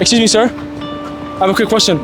Excuse me, sir. I have a quick question.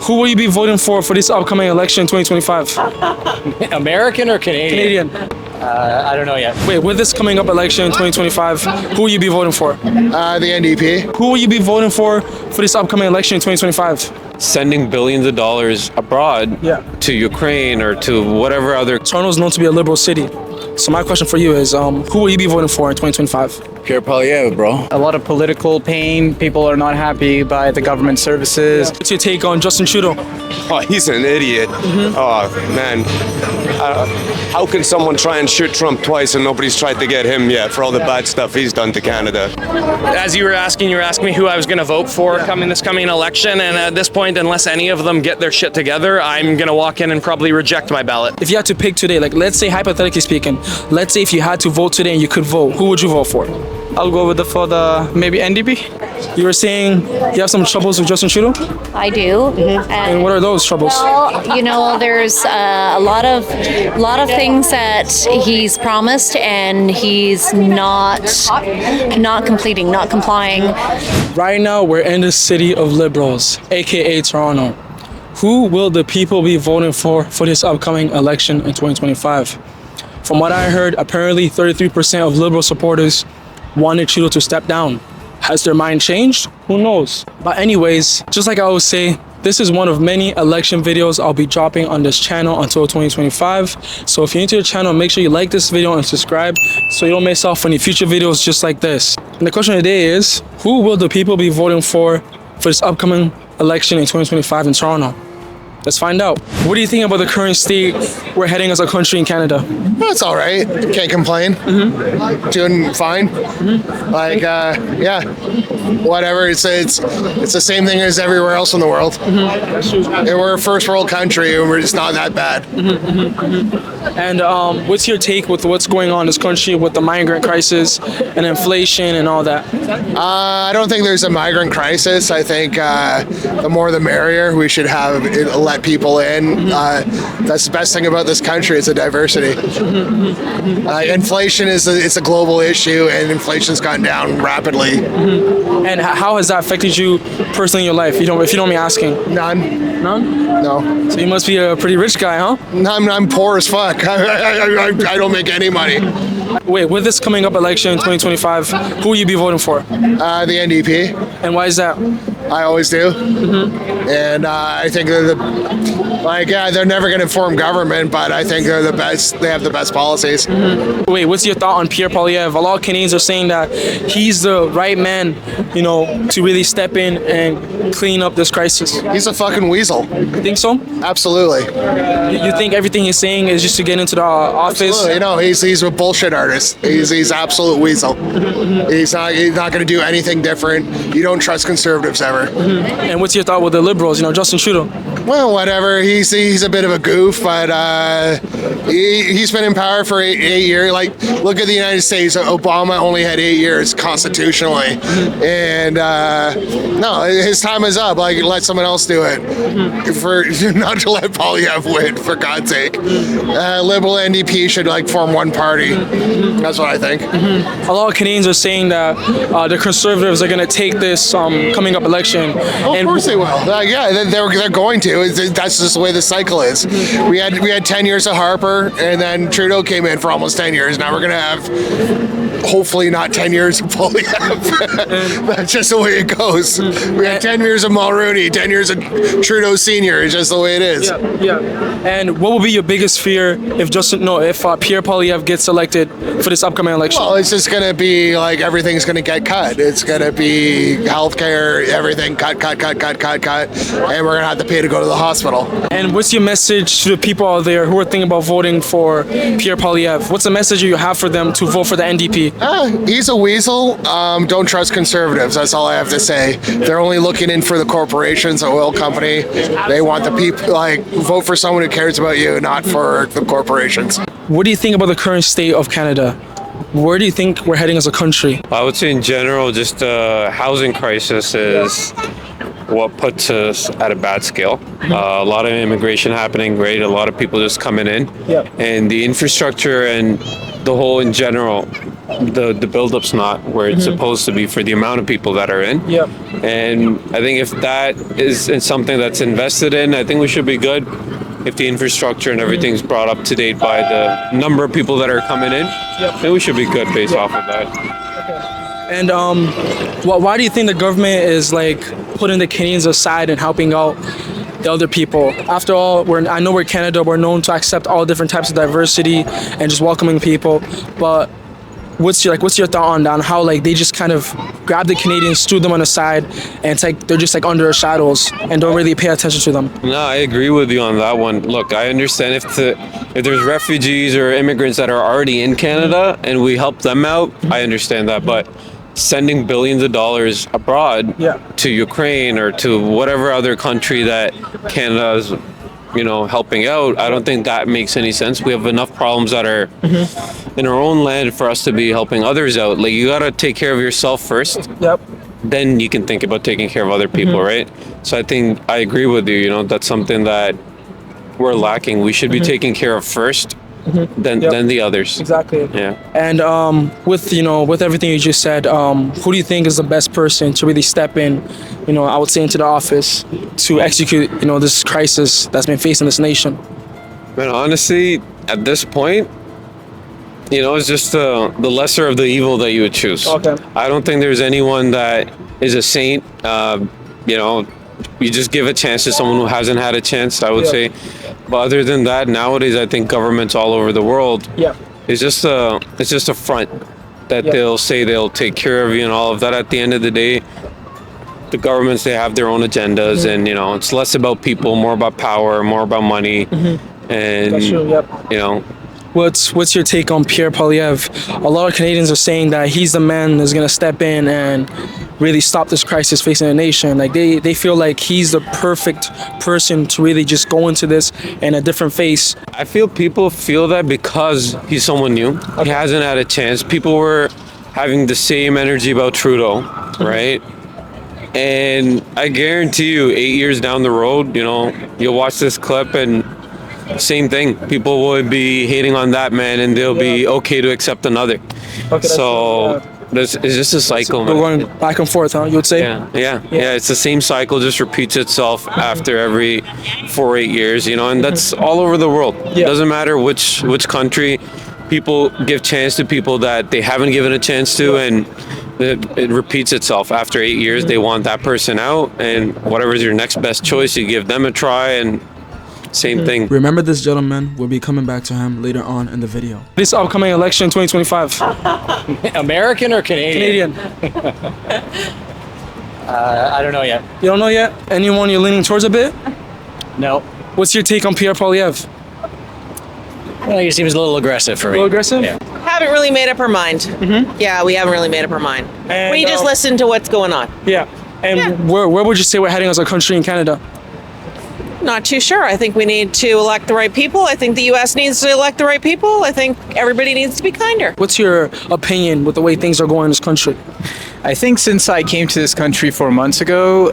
Who will you be voting for this upcoming election in 2025? American or Canadian? Canadian. I don't know yet. Wait, with this coming up election in 2025, who will you be voting for? The NDP. Who will you be voting for this upcoming election in 2025? Sending billions of dollars abroad to Ukraine or to whatever other. Toronto is known to be a liberal city. So my question for you is, who will you be voting for in 2025? Pierre Poilievre, bro. A lot of political pain. People are not happy by the government services. What's your take on Justin Trudeau? Oh, he's an idiot. Oh, man. How can someone try and shoot Trump twice and nobody's tried to get him yet for all the bad stuff he's done to Canada? As you were asking me who I was going to vote for this coming election, and at this point, unless any of them get their shit together, I'm going to walk in and probably reject my ballot. If you had to pick today, like let's say hypothetically speaking, let's say if you had to vote today and you could vote, who would you vote for? I'll go with the maybe NDP. You were saying you have some troubles with Justin Trudeau? I do. And what are those troubles? Well, there's a lot of things that he's promised and he's not completing, not complying. Right now, we're in the city of liberals, aka Toronto. Who will the people be voting for this upcoming election in 2025? From what I heard, apparently 33% of liberal supporters wanted Trudeau to step down. Has their mind changed? Who knows? But anyways, just like I always say, this is one of many election videos I'll be dropping on this channel until 2025. So if you're into the channel, make sure you like this video and subscribe so you don't miss out on any future videos just like this. And the question of the day is, who will the people be voting for this upcoming election in 2025 in Toronto? Let's find out. What do you think about the current state we're heading as a country in Canada? It's all right. Can't complain. Doing fine. Whatever. It's the same thing as everywhere else in the world. We're a first world country and we're just not that bad. And what's your take with what's going on in this country with the migrant crisis and inflation and all that? I don't think there's a migrant crisis. I think the more the merrier. We should have let people in. That's the best thing about this country. It's a diversity. Inflation is a global issue, and inflation's gone down rapidly. And how has that affected you personally in your life? If you don't mind me asking. None. No. So you must be a pretty rich guy, huh? I'm poor as fuck. I don't make any money. Wait, with this coming up election in 2025, who will you be voting for? The NDP. And why is that? I always do. And I think they're never going to form government, but I think they're the best. They have the best policies. Wait, what's your thought on Pierre Poilievre? A lot of Canadians are saying that he's the right man, to really step in and clean up this crisis. He's a fucking weasel. You think so? Absolutely. You think everything he's saying is just to get into the office? Absolutely. He's a bullshit artist. He's absolute weasel. He's not going to do anything different. You don't trust conservatives ever. And what's your thought with the liberals? Justin Trudeau. Well, whatever. He's a bit of a goof, but he's been in power for eight years. Like, look at the United States. Obama only had 8 years constitutionally, and no, his time is up. Like, let someone else do it. For not to let Poilievre win, for God's sake. Liberal NDP should form one party. That's what I think. A lot of Canadians are saying that the Conservatives are going to take this coming up election. Of course they will. They're going to. That's just the way the cycle is. We had 10 years of Harper, and then Trudeau came in for almost 10 years. Now we're going to have, hopefully not 10 years of Poilievre. That's just the way it goes. We had 10 years of Mulroney, 10 years of Trudeau Senior. It's just the way it is. Yeah. And what will be your biggest fear if Pierre Poilievre gets elected for this upcoming election? Well, it's just going to be everything's going to get cut. It's going to be healthcare, everything cut, and we're going to have to pay to go to the hospital. And what's your message to the people out there who are thinking about voting for Pierre Poilievre? What's the message you have for them to vote for the NDP? He's a weasel. Don't trust conservatives. That's all I have to say. They're only looking in for the corporations, the oil company. They want the people, vote for someone who cares about you, not for the corporations. What do you think about the current state of Canada? Where do you think we're heading as a country? I would say in general, just the housing crisis is what puts us at a bad scale. A lot of immigration happening, right? A lot of people just coming in. Yeah. And the infrastructure and the whole in general the build-up's not where it's supposed to be for the amount of people that are in. Yep. And I think if that is something that's invested in, I think we should be good. If the infrastructure and everything's brought up to date by the number of people that are coming in, then we should be good based off of that. And why do you think the government is like putting the Canadians aside and helping out the other people? After all, I know we're Canada. We're known to accept all different types of diversity and just welcoming people. But what's your thought on that? On how like they just kind of grab the Canadians, threw them on the side, and it's like they're just like under the shadows and don't really pay attention to them. No, I agree with you on that one. Look, I understand if there's refugees or immigrants that are already in Canada and we help them out, I understand that. But sending billions of dollars abroad to Ukraine or to whatever other country that Canada's helping out, I don't think that makes any sense. We have enough problems that are in our own land for us to be helping others out. Like, you gotta take care of yourself first. Yep. Then you can think about taking care of other people, right? So I think I agree with you. That's something that we're lacking. We should be taking care of first, then the others. Exactly. Yeah. And with everything you just said, who do you think is the best person to really step in, I would say into the office to execute, this crisis that's been facing this nation? Man, honestly, at this point, it's just the lesser of the evil that you would choose. Okay. I don't think there's anyone that is a saint. You just give a chance to someone who hasn't had a chance, I would say. But other than that, nowadays, I think governments all over the world, it's just a front that they'll say they'll take care of you and all of that. At the end of the day, the governments, they have their own agendas, and it's less about people, more about power, more about money, and That's true, What's your take on Pierre Poilievre? A lot of Canadians are saying that he's the man that's going to step in and really stop this crisis facing the nation. Like they feel like he's the perfect person to really just go into this in a different face. I feel people feel that because he's someone new. He hasn't had a chance. People were having the same energy about Trudeau, right? And I guarantee you, 8 years down the road, you'll watch this clip and same thing. People would be hating on that man, and they'll be okay to accept another. So it's just a cycle. We're going back and forth, huh? You would say? Yeah. It's the same cycle, just repeats itself after every 4 or 8 years. And that's all over the world. It doesn't matter which country. People give chance to people that they haven't given a chance to, and it repeats itself. After 8 years, they want that person out, and whatever's your next best choice, you give them a try, and same thing. Remember this gentleman. We'll be coming back to him later on in the video. This upcoming election 2025. American or Canadian? I don't know yet. You don't know yet? Anyone you're leaning towards a bit? No. What's your take on Pierre Poilievre? Well, he seems a little aggressive for me. A little aggressive? Yeah. Haven't really made up our mind. Yeah, we haven't really made up our mind. And, We just listen to what's going on. Yeah. And where would you say we're heading as a country in Canada? Not too sure. I think we need to elect the right people. I think the U.S. needs to elect the right people. I think everybody needs to be kinder. What's your opinion with the way things are going in this country? I think since I came to this country 4 months ago,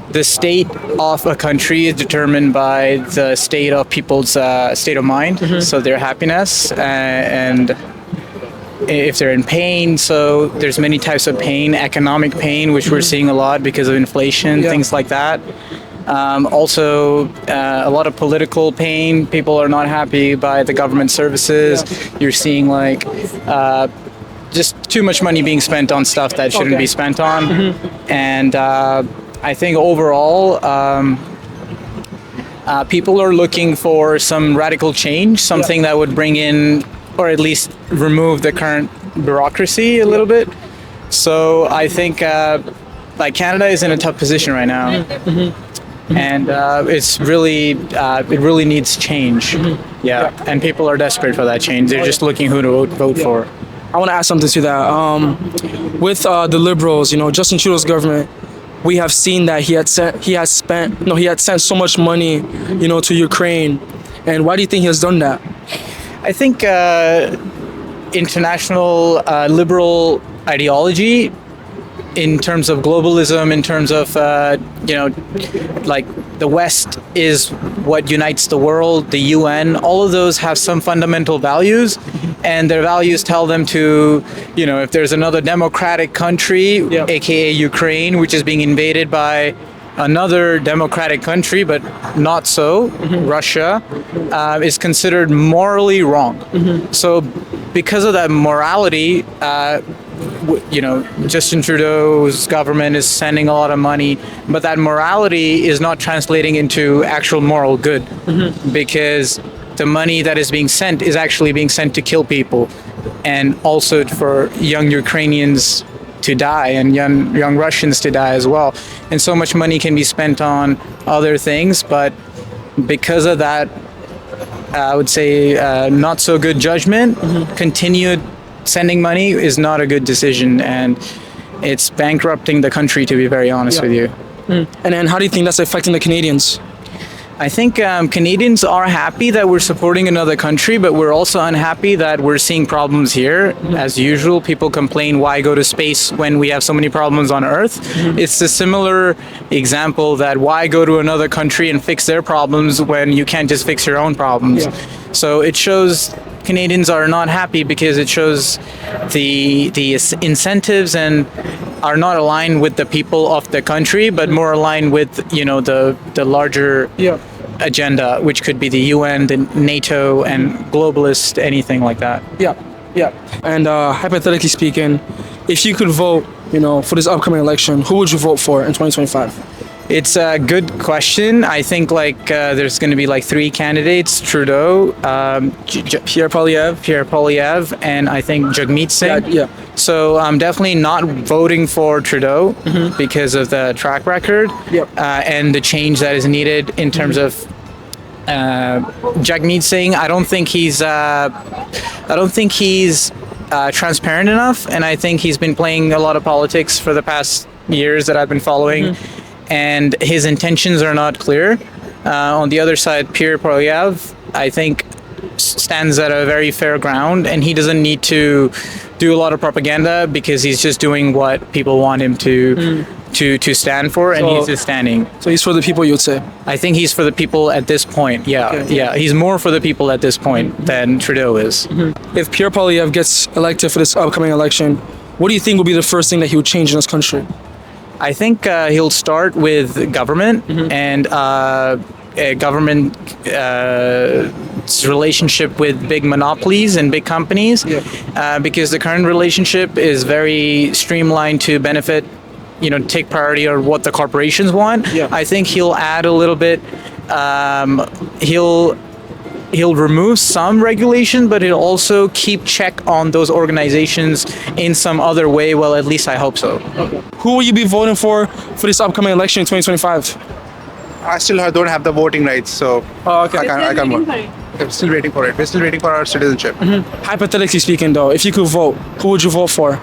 the state of a country is determined by the state of people's state of mind, so their happiness and if they're in pain. So there's many types of pain, economic pain, which we're seeing a lot because of inflation, things like that. Also, a lot of political pain. People are not happy by the government services. You're seeing just too much money being spent on stuff that shouldn't be spent on. And I think overall, people are looking for some radical change, something that would bring in, or at least remove the current bureaucracy a little bit. So I think Canada is in a tough position right now. And it really needs change. And people are desperate for that change. They're just looking who to vote for. I want to add something to that. With the Liberals, Justin Trudeau's government, we have seen that he had sent so much money, to Ukraine. And why do you think he has done that? I think international liberal ideology, in terms of globalism, in terms of the West is what unites the world, the UN, all of those have some fundamental values, and their values tell them to, if there's another democratic country, aka Ukraine, which is being invaded by another democratic country, but not so, Russia, is considered morally wrong. So because of that morality, Justin Trudeau's government is sending a lot of money, but that morality is not translating into actual moral good, because the money that is being sent is actually being sent to kill people, and also for young Ukrainians to die and young Russians to die as well. And so much money can be spent on other things, but because of that, I would say not so good judgment, continued sending money is not a good decision, and it's bankrupting the country, to be very honest with you. And then how do you think that's affecting the Canadians? I think Canadians are happy that we're supporting another country, but we're also unhappy that we're seeing problems here. As usual, people complain, why go to space when we have so many problems on Earth? It's a similar example that why go to another country and fix their problems when you can't just fix your own problems? So it shows Canadians are not happy because it shows the incentives and are not aligned with the people of the country, but more aligned with the larger agenda, which could be the UN, the NATO, and globalist, anything like that. And hypothetically speaking, if you could vote, for this upcoming election, who would you vote for in 2025? It's a good question. I think there's going to be 3 candidates: Trudeau, Pierre Poilievre, and I think Jagmeet Singh. So I'm definitely not voting for Trudeau because of the track record and the change that is needed in terms of Jagmeet Singh. I don't think he's transparent enough, and I think he's been playing a lot of politics for the past years that I've been following. And his intentions are not clear. On the other side, Pierre Poilievre, I think, stands at a very fair ground, and he doesn't need to do a lot of propaganda because he's just doing what people want him to stand for, and he's just standing. So he's for the people, you would say? I think he's for the people at this point. He's more for the people at this point than Trudeau is. If Pierre Poilievre gets elected for this upcoming election, what do you think will be the first thing that he would change in this country? I think he'll start with government and government's relationship with big monopolies and big companies, because the current relationship is very streamlined to benefit, take priority on what the corporations want. I think he'll add a little bit. He'll remove some regulation, but he'll also keep check on those organizations in some other way. Well, at least I hope so. Who will you be voting for this upcoming election in 2025? I still don't have the voting rights, so I can't vote. I'm still waiting for it. We're still waiting for our citizenship. Hypothetically speaking, though, if you could vote, who would you vote for?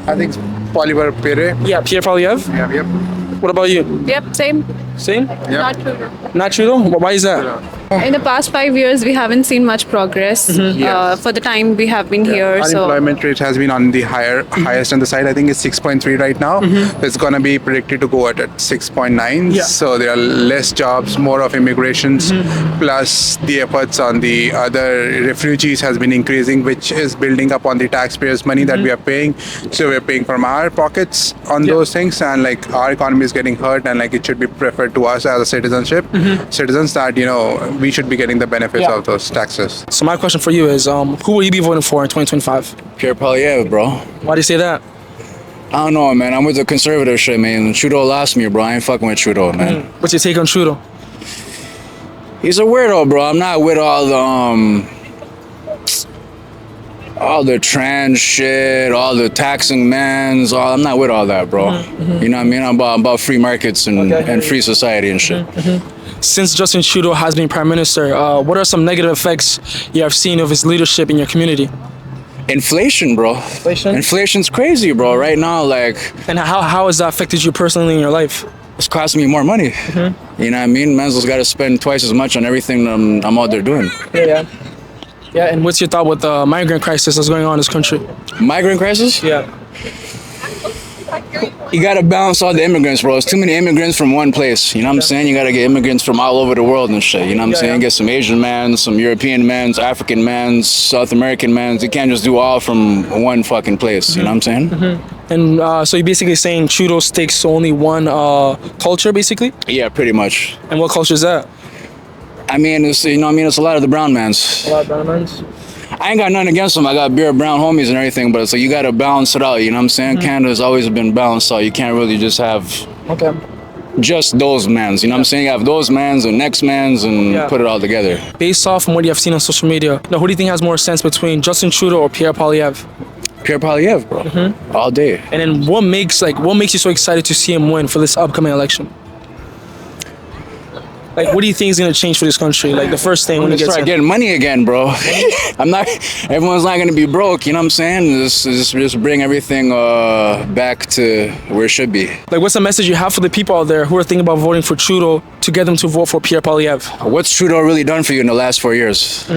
I think Poilievre, Pierre. Yeah, Pierre Poilievre? Yep. What about you? Yep, same. Same? Not Trudeau. Not Trudeau? Why is that? In the past 5 years, we haven't seen much progress for the time we have been here. Unemployment rate has been on the highest on the side. I think it's 6.3 right now. It's going to be predicted to go at 6.9. So there are less jobs, more of immigrations, plus the efforts on the other refugees has been increasing, which is building up on the taxpayers' money that we are paying. So we're paying from our pockets on those things, and our economy is getting hurt, and it should be preferred to us as a citizens that we should be getting the benefits of those taxes. So my question for you is, who will you be voting for in 2025? Pierre Poilievre, bro. Why do you say that? I don't know, man. I'm with the conservative shit, man. Trudeau lost me, bro. I ain't fucking with Trudeau, man. What's your take on Trudeau? He's a weirdo, bro. I'm not with all the trans shit, all the taxing mans. I'm not with all that, bro. You know what I mean? I'm about free markets and free society and shit. Since Justin Trudeau has been Prime Minister, what are some negative effects you have seen of his leadership in your community? Inflation, bro. Inflation's crazy, bro. Right now, And how has that affected you personally in your life? It's costing me more money. You know what I mean? Man's got to spend twice as much on everything I'm out there doing. Yeah, and what's your thought with the migrant crisis that's going on in this country? Migrant crisis? Yeah. You gotta balance all the immigrants, bro. It's too many immigrants from one place. You know what I'm saying? You gotta get immigrants from all over the world and shit. You know what I'm saying? Get some Asian men, some European men, African men, South American men. You can't just do all from one fucking place. You know what I'm saying? And so you're basically saying Trudeau sticks to only one culture, basically? Yeah, pretty much. And what culture is that? I mean, it's, you know what I mean? It's a lot of the brown mans. A lot of brown mans? I ain't got nothing against them. I got beer brown homies and everything, but it's like you gotta balance it out. You know what I'm saying? Canada's always been balanced out. You can't really just have just those mans. You know what I'm saying? You have those mans and next mans and put it all together. Based off from what you have seen on social media, now who do you think has more sense between Justin Trudeau or Pierre Poilievre? Pierre Poilievre, bro. All day. And then what makes you so excited to see him win for this upcoming election? Like, what do you think is gonna change for this country? Like the first thing when it gets start getting money again, bro. Everyone's not gonna be broke. You know what I'm saying? Just bring everything back to where it should be. Like, what's the message you have for the people out there who are thinking about voting for Trudeau to get them to vote for Pierre Poilievre? What's Trudeau really done for you in the last 4 years?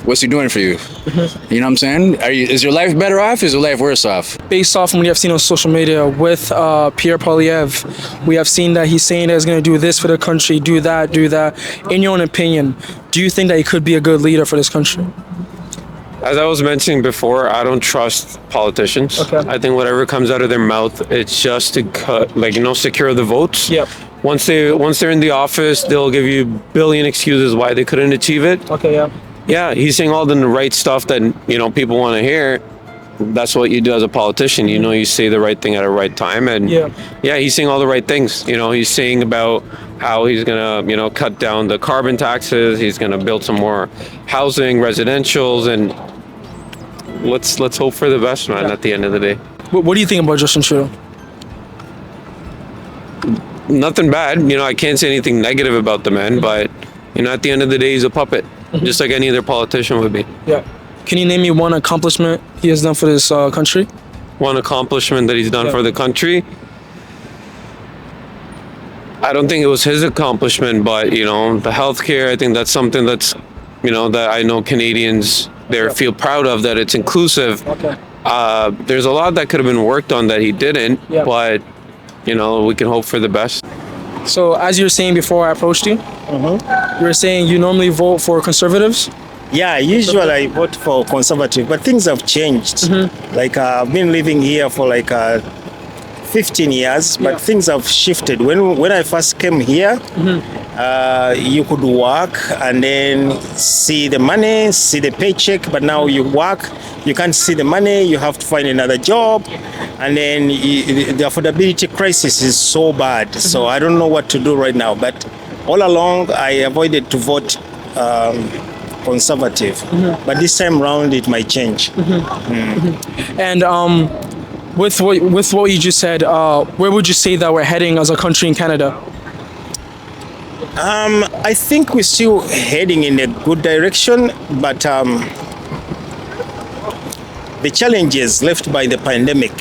What's he doing for you? You know what I'm saying? Is your life better off? Is your life worse off? Based off from what you have seen on social media with Pierre Poilievre, we have seen that he's saying that he's going to do this for the country, do that. In your own opinion, do you think that he could be a good leader for this country? As I was mentioning before, I don't trust politicians. I think whatever comes out of their mouth, it's just to secure the votes. Yep. Once they're in the office, they'll give you a billion excuses why they couldn't achieve it. Yeah, he's saying all the right stuff that, people want to hear. That's what you do as a politician. You say the right thing at the right time. And he's saying all the right things. He's saying about how he's going to, cut down the carbon taxes. He's going to build some more housing, residentials, and let's hope for the best, man, at the end of the day. What do you think about Justin Trudeau? Nothing bad. I can't say anything negative about the man, but, at the end of the day, he's a puppet. Just like any other politician would be. Yeah. Can you name me one accomplishment he has done for this country? One accomplishment that he's done for the country? I don't think it was his accomplishment, but, the healthcare, I think that's something that's, that I know Canadians there feel proud of, that it's inclusive. There's a lot that could have been worked on that he didn't, but, we can hope for the best. So, as you were saying before I approached you, you were saying you normally vote for Conservatives? Yeah, usually I vote for Conservative, but things have changed. Like, I've been living here for 15 years, but things have shifted. When I first came here, you could work and then see the money, see the paycheck, but now you work, you can't see the money, you have to find another job, and then the affordability crisis is so bad. So I don't know what to do right now, but all along I avoided to vote Conservative, but this time round it might change. And with what you just said, where would you say that we're heading as a country in Canada? I think we're still heading in a good direction, but the challenges left by the pandemic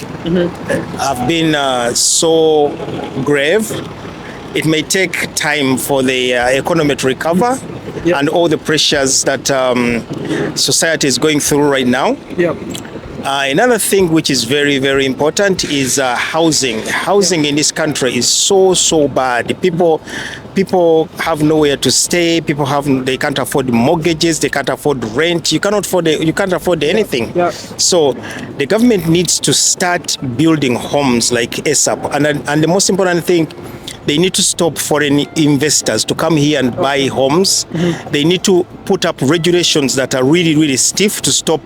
have been so grave. It may take time for the economy to recover and all the pressures that society is going through right now. Another thing which is very, very important is housing. Housing in this country is so bad. People have nowhere to stay. They can't afford mortgages. They can't afford rent. You can't afford anything. So the government needs to start building homes like ASAP. And the most important thing, they need to stop foreign investors to come here and buy homes. They need to put up regulations that are really, really stiff to stop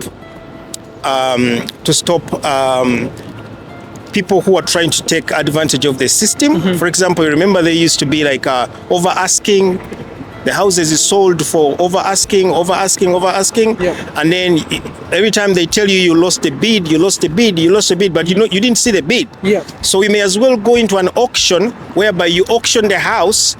people who are trying to take advantage of the system. For example, remember there used to be over asking. The houses is sold for over asking, and then every time they tell you lost a bid, but you didn't see the bid. So you may as well go into an auction whereby you auction the house,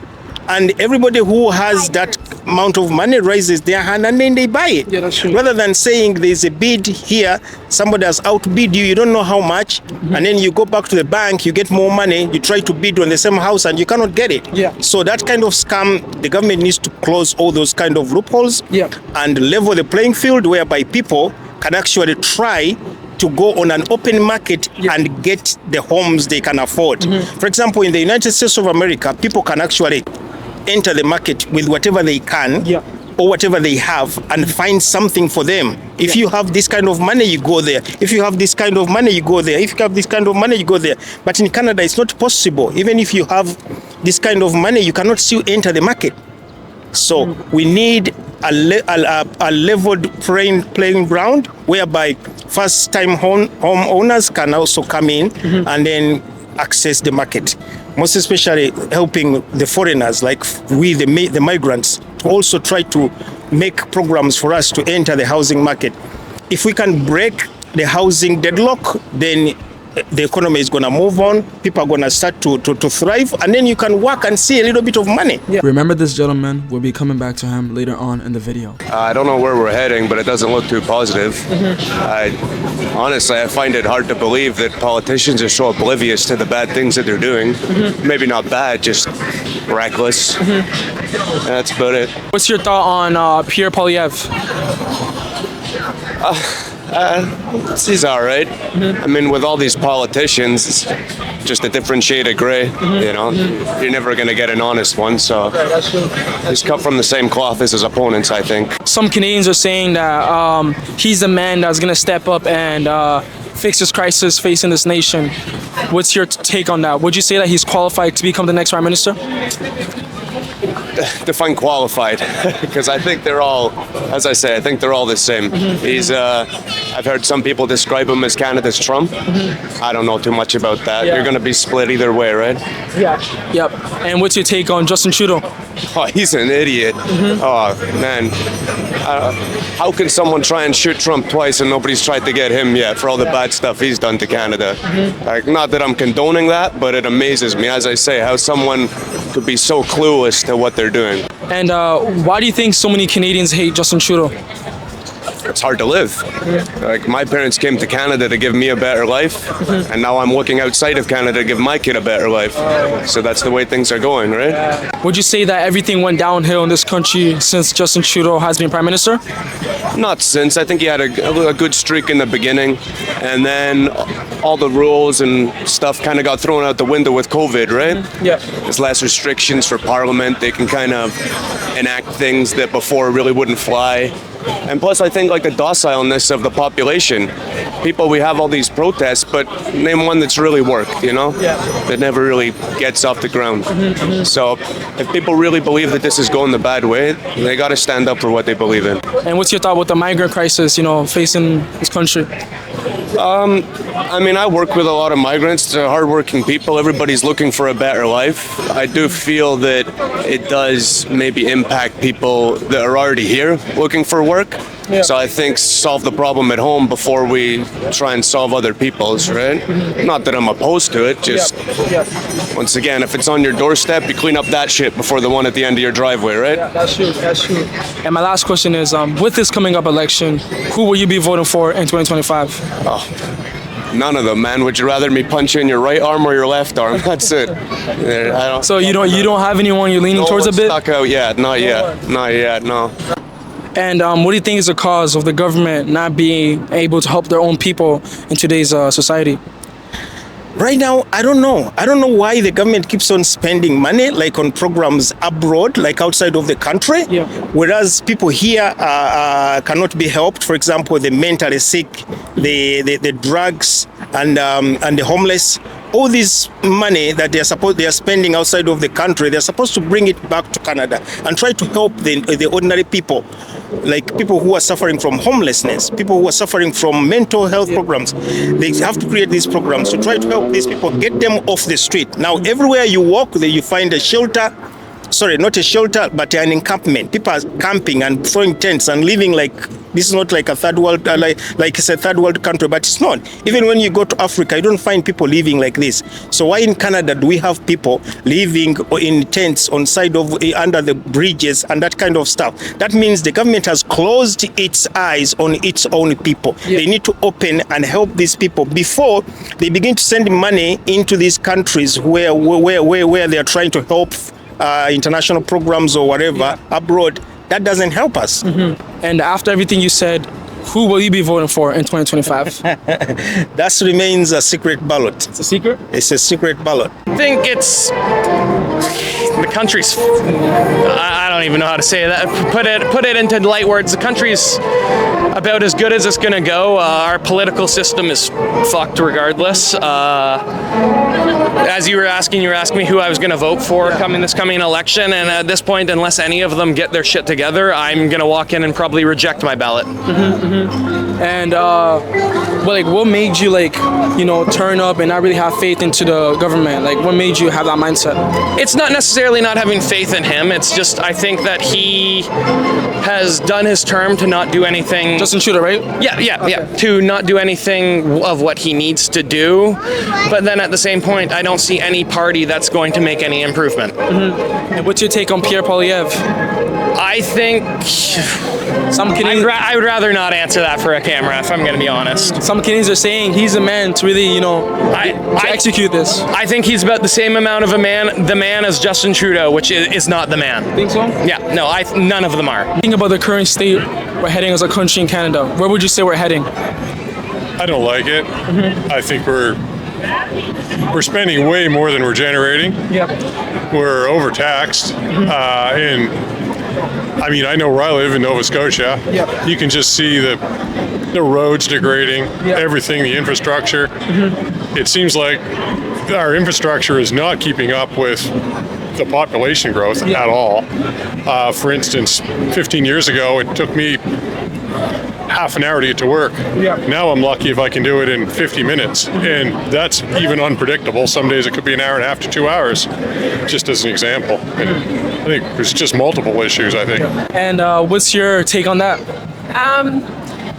and everybody who has that amount of money raises their hand and then they buy it. That's true. Rather than saying there's a bid here, somebody has outbid you, you don't know how much, and then you go back to the bank, you get more money, you try to bid on the same house and you cannot get it. So that kind of scam, the government needs to close all those kind of loopholes and level the playing field whereby people can actually try to go on an open market and get the homes they can afford. For example, in the United States of America, people can actually enter the market with whatever they can or whatever they have and find something for them. If you have this kind of money, you go there. If you have this kind of money, you go there. If you have this kind of money, you go there. But in Canada, it's not possible. Even if you have this kind of money, you cannot still enter the market. So we need a leveled playing ground whereby first-time home owners can also come in and then access the market. Most especially helping the foreigners, like we, the migrants, to also try to make programs for us to enter the housing market. If we can break the housing deadlock, then the economy is going to move on, people are going to start to thrive, and then you can work and see a little bit of money. Remember this gentleman, we'll be coming back to him later on in the video. I don't know where we're heading, but it doesn't look too positive. Honestly, I find it hard to believe that politicians are so oblivious to the bad things that they're doing. Maybe not bad, just reckless. That's about it. What's your thought on Pierre Poilievre? He's all right. I mean, with all these politicians, it's just a different shade of gray. You know, you're never going to get an honest one. So he's cut from the same cloth as his opponents, I think. Some Canadians are saying that he's the man that's going to step up and fix this crisis facing this nation. What's your take on that? Would you say that he's qualified to become the next Prime Minister? Define qualified, because I think they're all, as I say, I think they're all the same. He's, I've heard some people describe him as Canada's Trump. I don't know too much about that. You're going to be split either way, right? Yep. And what's your take on Justin Trudeau? Oh, he's an idiot. Oh, man. How can someone try and shoot Trump twice and nobody's tried to get him yet for all the bad stuff he's done to Canada? Like, not that I'm condoning that, but it amazes me, as I say, how someone could be so clueless to what they're doing. And why do you think so many Canadians hate Justin Trudeau? It's hard to live. Like, my parents came to Canada to give me a better life, and now I'm looking outside of Canada to give my kid a better life. So that's the way things are going, right? Would you say that everything went downhill in this country since Justin Trudeau has been Prime Minister? Not since. I think he had a good streak in the beginning, and then all the rules and stuff kind of got thrown out the window with COVID, right? There's less restrictions for Parliament. They can kind of enact things that before really wouldn't fly. And plus, I think, like, the docileness of the population. We have all these protests, but name one that's really worked, you know? That never really gets off the ground. So if people really believe that this is going the bad way, they got to stand up for what they believe in. And what's your thought with the migrant crisis, facing this country? I mean, I work with a lot of migrants. They're hardworking people. Everybody's looking for a better life. I do feel that it does maybe impact people that are already here looking for work. So I think solve the problem at home before we try and solve other people's, right? Not that I'm opposed to it, just once again, if it's on your doorstep, you clean up that shit before the one at the end of your driveway, right? That's true. And my last question is, with this coming up election, who will you be voting for in 2025? None of them, man. Would you rather me punch you in your right arm or your left arm? That's it. So you don't have anyone you're leaning towards a bit? Stuck out yet. Not yet, no. And what do you think is the cause of the government not being able to help their own people in today's society? Right now, I don't know. I don't know why the government keeps on spending money, like on programs abroad, like outside of the country, whereas people here cannot be helped. For example, the mentally sick, the drugs, and the homeless. All this money that they are spending outside of the country, they're supposed to bring it back to Canada and try to help the ordinary people, like people who are suffering from homelessness, people who are suffering from mental health programs. They have to create these programs to try to help these people, get them off the street. Now, everywhere you walk, you find a shelter. Sorry, not a shelter, but an encampment. People are camping and throwing tents and living like this is not like a third world, like it's a third world country, but it's not. Even when you go to Africa, you don't find people living like this. So why in Canada do we have people living in tents on side of under the bridges and that kind of stuff? That means the government has closed its eyes on its own people. They need to open and help these people before they begin to send money into these countries where they are trying to help international programs or whatever abroad. That doesn't help us. And after everything you said, who will you be voting for in 2025? That remains a secret ballot. It's a secret? It's a secret ballot. I think it's the country's. I don't even know how to say that. Put it into light words. The country's about as good as it's gonna go. Our political system is fucked regardless. As you were asking me who I was gonna vote for this coming election, and at this point, unless any of them get their shit together, I'm gonna walk in and probably reject my ballot. And what made you turn up and not really have faith into the government? Like, what made you have that mindset? It's not necessarily not having faith in him. It's just I think that he has done his term to not do anything. Justin Trudeau, right? Yeah. To not do anything of what he needs to do. But then at the same point, I don't see any party that's going to make any improvement. And what's your take on Pierre Poilievre? I think I would rather not answer that for a camera, if I'm going to be honest. Some Canadians are saying he's a man to really, to execute this. I think he's about the same amount of the man as Justin Trudeau, which is not the man. Think so? Yeah, no, none of them are. Think about the current state we're heading as a country in Canada. Where would you say we're heading? I don't like it. I think we're spending way more than we're generating. Yep. We're overtaxed. And I mean, I know where I live in Nova Scotia. Yep. You can just see the roads degrading, everything, the infrastructure. It seems like our infrastructure is not keeping up with the population growth at all. For instance, 15 years ago, it took me half an hour to get to work. Now I'm lucky if I can do it in 50 minutes. And that's even unpredictable. Some days it could be an hour and a half to 2 hours, just as an example. And I think there's just multiple issues, I think. And what's your take on that?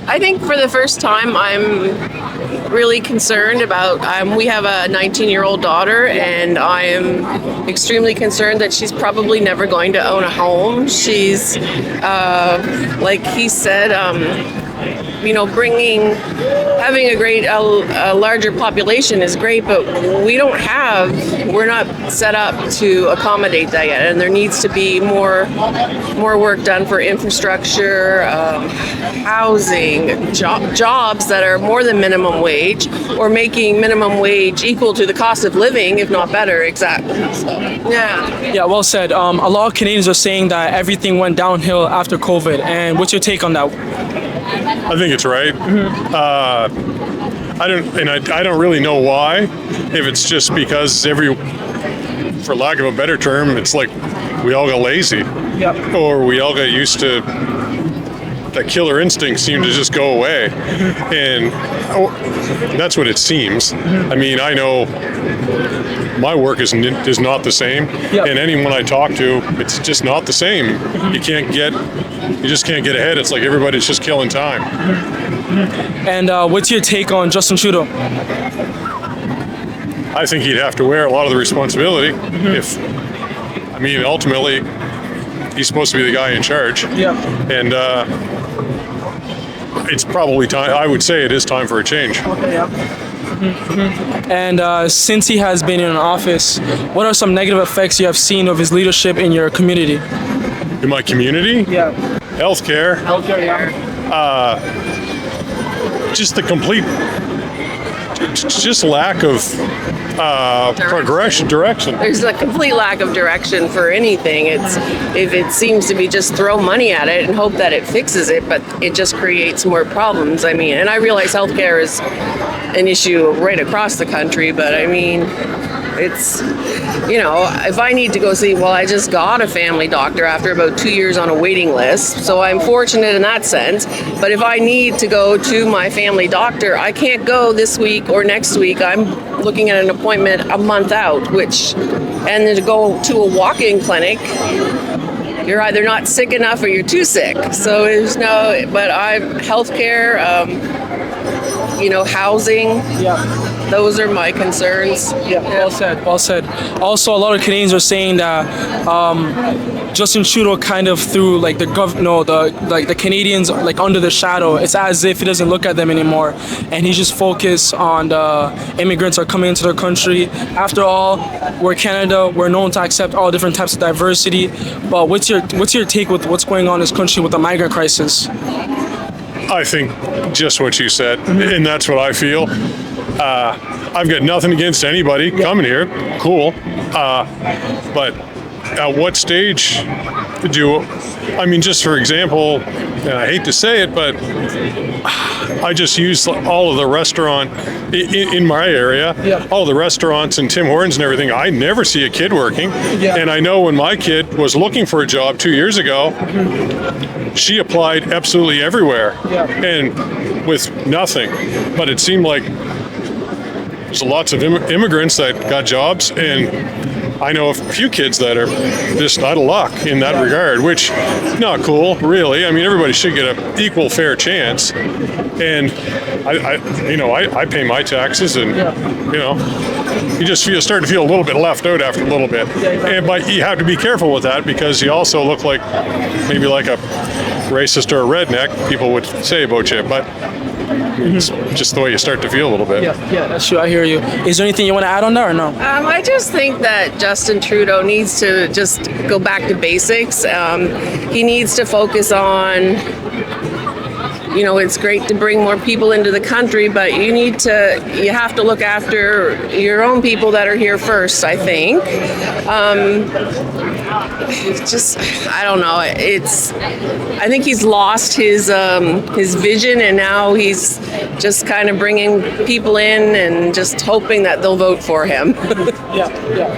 I think for the first time I'm really concerned about, we have a 19-year-old daughter, and I am extremely concerned that she's probably never going to own a home. She's, like he said, having a larger population is great, but we're not set up to accommodate that yet, and there needs to be more work done for infrastructure, housing, jobs that are more than minimum wage, or making minimum wage equal to the cost of living, if not better. Exactly. So, yeah. Yeah, well said. A lot of Canadians are saying that everything went downhill after COVID, and what's your take on that? I think it's right. I don't really know why. If it's just because for lack of a better term, it's like we all got lazy, or we all got used to that killer instinct seemed to just go away, and that's what it seems. I mean, I know my work is not the same, and anyone I talk to, it's just not the same. You just can't get ahead. It's like everybody's just killing time. And what's your take on Justin Trudeau? I think he'd have to wear a lot of the responsibility. Ultimately, he's supposed to be the guy in charge. And it's probably time. I would say it is time for a change. And since he has been in office, what are some negative effects you have seen of his leadership in your community? In my community? Yeah. Healthcare. Just the complete, lack of direction. There's a complete lack of direction for anything. If it seems to be just throw money at it and hope that it fixes it, but it just creates more problems. I mean, and I realize healthcare is an issue right across the country, but I mean, it's, if I need to go see, I just got a family doctor after about 2 years on a waiting list, so I'm fortunate in that sense. But if I need to go to my family doctor, I can't go this week or next week. I'm looking at an appointment a month out, and then to go to a walk-in clinic, you're either not sick enough or you're too sick. So healthcare, housing. Those are my concerns. Well said. Also, a lot of Canadians are saying that Justin Trudeau kind of threw the Canadians under the shadow. It's as if he doesn't look at them anymore, and he just focused on the immigrants are coming into the country. After all, we're Canada. We're known to accept all different types of diversity. But what's your take with what's going on in this country with the migrant crisis? I think just what you said, and that's what I feel. I've got nothing against anybody coming here. Cool. But at what stage I mean, just for example, and I hate to say it, but I just use all of the restaurant in my area, all the restaurants and Tim Hortons and everything. I never see a kid working. And I know when my kid was looking for a job 2 years ago, she applied absolutely everywhere and with nothing. But it seemed like there's lots of immigrants that got jobs, and I know a few kids that are just out of luck in that regard, which not cool, really. I mean, everybody should get an equal fair chance. And I pay my taxes, and you start to feel a little bit left out after a little bit. But you have to be careful with that, because you also look like maybe like a racist or a redneck, people would say about you. But it's just the way you start to feel a little bit. Yeah, that's true. I hear you. Is there anything you want to add on that or no? I just think that Justin Trudeau needs to just go back to basics. He needs to focus on, it's great to bring more people into the country, but you have to look after your own people that are here first, I think. I don't know. I think he's lost his vision, and now he's just kind of bringing people in and just hoping that they'll vote for him. Yeah,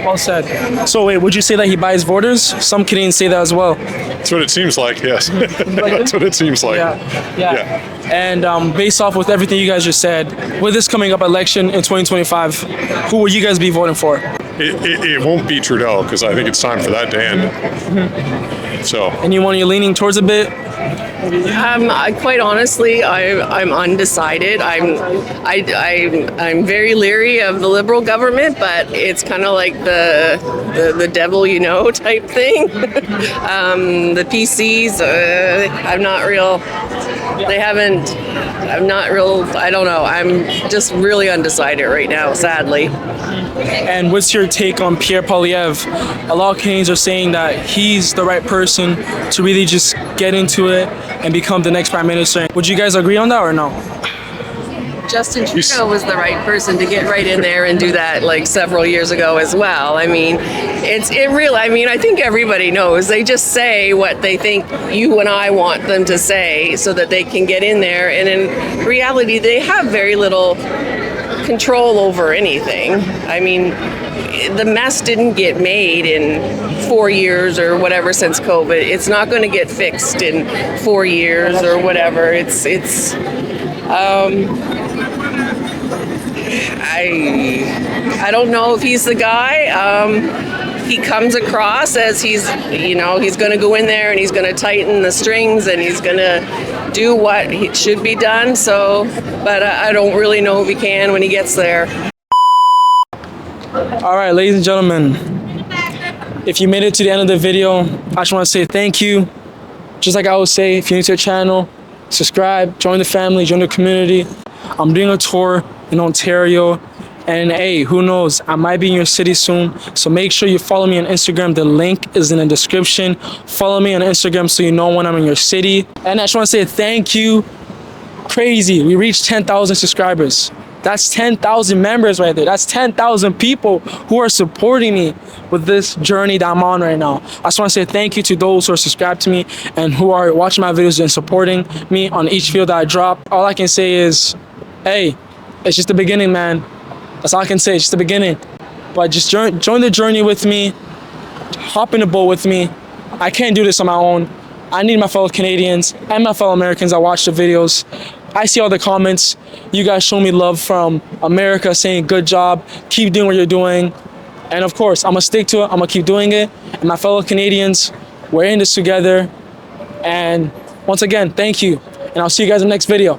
well said. So wait, would you say that he buys voters? Some Canadians say that as well. That's what it seems like, yes. That's what it seems like. Yeah. And based off with everything you guys just said, with this coming up election in 2025, who will you guys be voting for? It won't be Trudeau, because I think it's time for that to end. So. Anyone you're leaning towards a bit? Quite honestly, I'm undecided. I'm very leery of the Liberal government, but it's kind of like the devil type thing. The PCs, I'm not real. They haven't. I'm not real. I don't know. I'm just really undecided right now, sadly. And what's your take on Pierre Poilievre? A lot of Canadians are saying that he's the right person to really just get into it and become the next prime minister. Would you guys agree on that or no? Justin Trudeau was the right person to get right in there and do that like several years ago as well. I mean, I think everybody knows. They just say what they think you and I want them to say so that they can get in there. And in reality, they have very little control over anything. I mean, the mess didn't get made in 4 years or whatever since COVID. It's not going to get fixed in 4 years or whatever. I don't know if he's the guy. He comes across as he's going to go in there and he's going to tighten the strings and he's going to do what should be done. So, but I don't really know if he can when he gets there. All right, ladies and gentlemen, if you made it to the end of the video, I just want to say thank you. Just like I always say, if you're new to the channel, subscribe, join the family, join the community. I'm doing a tour in Ontario, and hey, who knows, I might be in your city soon, so make sure you follow me on Instagram. The link is in the description. Follow me on Instagram so you know when I'm in your city. And I just want to say thank you. Crazy, we reached 10,000 subscribers. That's 10,000 members right there. That's 10,000 people who are supporting me with this journey that I'm on right now. I just want to say thank you to those who are subscribed to me and who are watching my videos and supporting me on each video that I drop. All I can say is, hey, it's just the beginning, man. That's all I can say, it's just the beginning. But just join the journey with me. Hop in the boat with me. I can't do this on my own. I need my fellow Canadians and my fellow Americans that watch the videos. I see all the comments. You guys show me love from America saying good job, keep doing what you're doing. And of course, I'm gonna stick to it, I'm gonna keep doing it. And my fellow Canadians, we're in this together. And once again, thank you. And I'll see you guys in the next video.